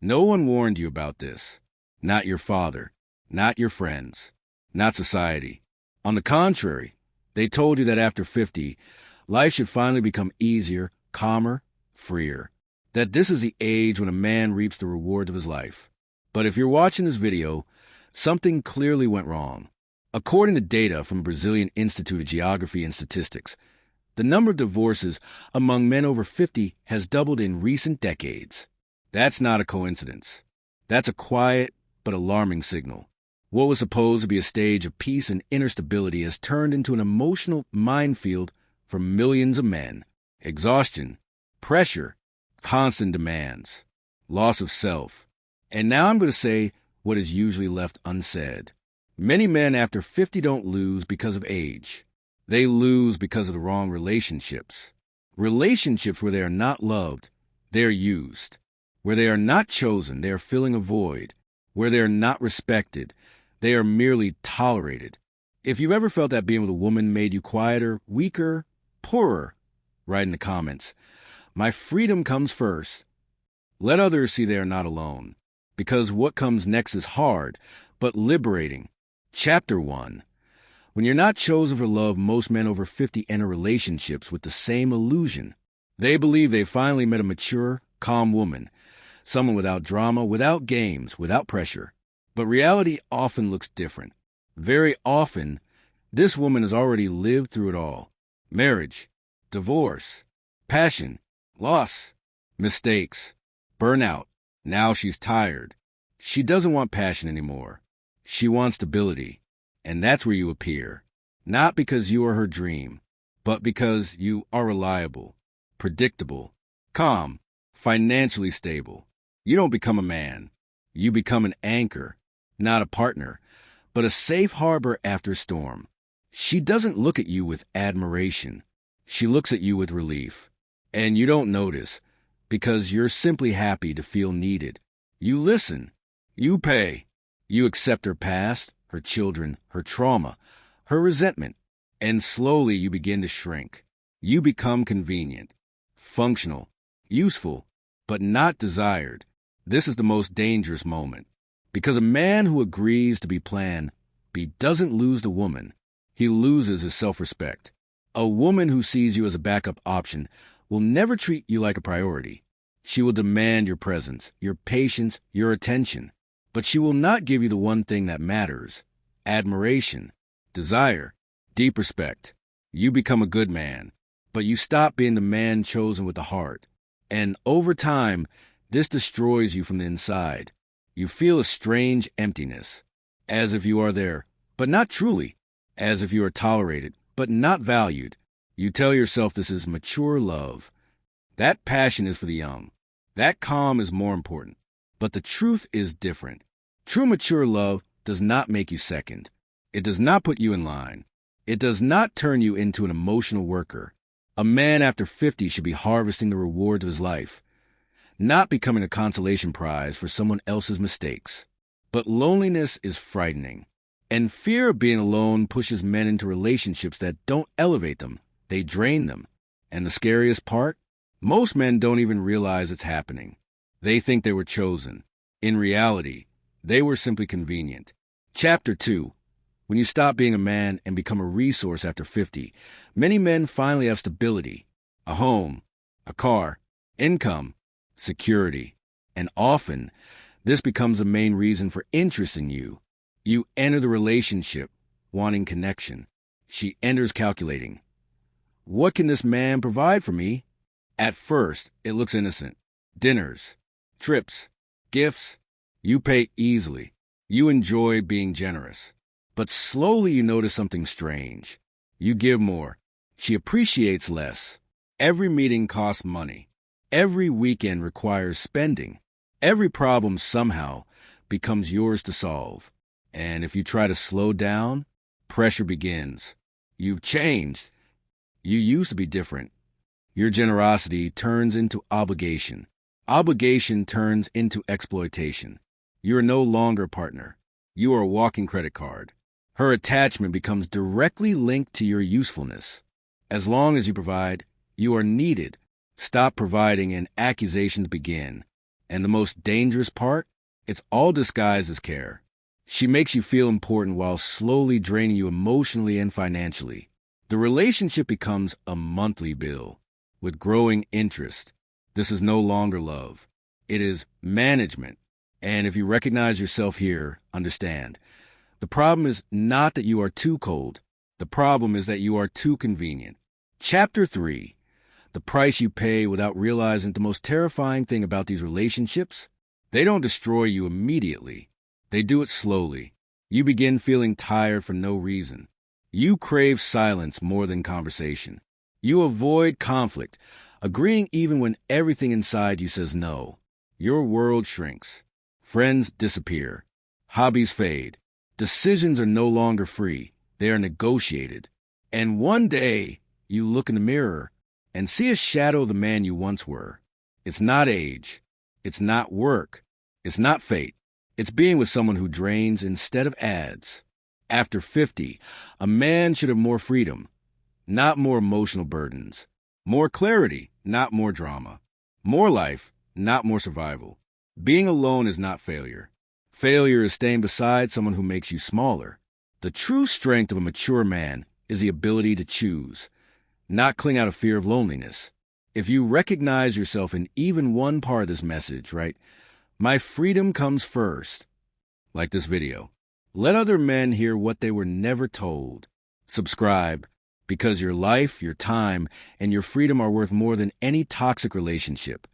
No one warned you about this. Not your father, not your friends, not society. On the contrary, they told you that after 50, life should finally become easier, calmer, freer. That this is the age when a man reaps the rewards of his life. But if you're watching this video, something clearly went wrong. According to data from the Brazilian Institute of Geography and Statistics, the number of divorces among men over 50 has doubled in recent decades. That's not a coincidence. That's a quiet but alarming signal. What was supposed to be a stage of peace and inner stability has turned into an emotional minefield for millions of men. Exhaustion, pressure, constant demands, loss of self. And now I'm going to say what is usually left unsaid. Many men after 50 don't lose because of age. They lose because of the wrong relationships. Relationships where they are not loved, they are used. Where they are not chosen, they are filling a void. Where they are not respected, they are merely tolerated. If you've ever felt that being with a woman made you quieter, weaker, poorer, write in the comments. My freedom comes first. Let others see they are not alone. Because what comes next is hard, but liberating. Chapter 1. When you're not chosen for love, most men over 50 enter relationships with the same illusion. They believe they finally met a mature, calm woman, someone without drama, without games, without pressure. But reality often looks different. Very often, this woman has already lived through it all. Marriage, divorce, passion, loss, mistakes, burnout. Now she's tired. She doesn't want passion anymore. She wants stability. And that's where you appear. Not because you are her dream, but because you are reliable, predictable, calm, financially stable. You don't become a man. You become an anchor, not a partner, but a safe harbor after a storm. She doesn't look at you with admiration. She looks at you with relief. And you don't notice, because you're simply happy to feel needed. You listen. You pay. You accept her past, her children, her trauma, her resentment, and slowly you begin to shrink. You become convenient, functional, useful, but not desired. This is the most dangerous moment, because a man who agrees to be Plan B doesn't lose the woman. He loses his self-respect. A woman who sees you as a backup option will never treat you like a priority. She will demand your presence, your patience, your attention. But she will not give you the one thing that matters: admiration, desire, deep respect. You become a good man, but you stop being the man chosen with the heart. And over time, this destroys you from the inside. You feel a strange emptiness, as if you are there, but not truly, as if you are tolerated, but not valued. You tell yourself this is mature love. That passion is for the young. That calm is more important. But the truth is different. True mature love does not make you second. It does not put you in line. It does not turn you into an emotional worker. A man after 50 should be harvesting the rewards of his life, not becoming a consolation prize for someone else's mistakes. But loneliness is frightening, and fear of being alone pushes men into relationships that don't elevate them. They drain them. And the scariest part? Most men don't even realize it's happening. They think they were chosen. In reality, they were simply convenient. Chapter 2. When you stop being a man and become a resource after 50, many men finally have stability, a home, a car, income, security. And often, this becomes the main reason for interest in you. You enter the relationship wanting connection. She enters calculating. What can this man provide for me? At first, it looks innocent. Dinners, trips, gifts. You pay easily. You enjoy being generous. But slowly you notice something strange. You give more. She appreciates less. Every meeting costs money. Every weekend requires spending. Every problem somehow becomes yours to solve. And if you try to slow down, pressure begins. You've changed. You used to be different. Your generosity turns into obligation. Obligation turns into exploitation. You are no longer a partner. You are a walking credit card. Her attachment becomes directly linked to your usefulness. As long as you provide, you are needed. Stop providing and accusations begin. And the most dangerous part? It's all disguised as care. She makes you feel important while slowly draining you emotionally and financially. The relationship becomes a monthly bill with growing interest. This is no longer love. It is management. And if you recognize yourself here, understand. The problem is not that you are too cold. The problem is that you are too convenient. Chapter 3. The price you pay without realizing the most terrifying thing about these relationships? They don't destroy you immediately. They do it slowly. You begin feeling tired for no reason. You crave silence more than conversation. You avoid conflict, agreeing even when everything inside you says no. Your world shrinks. Friends disappear. Hobbies fade. Decisions are no longer free. They are negotiated. And one day, you look in the mirror and see a shadow of the man you once were. It's not age. It's not work. It's not fate. It's being with someone who drains instead of adds. After 50, a man should have more freedom, not more emotional burdens. More clarity, not more drama. More life, not more survival. Being alone is not failure. Failure is staying beside someone who makes you smaller. The true strength of a mature man is the ability to choose, not cling out of fear of loneliness. If you recognize yourself in even one part of this message, right? My freedom comes first. Like this video. Let other men hear what they were never told. Subscribe, because your life, your time, and your freedom are worth more than any toxic relationship.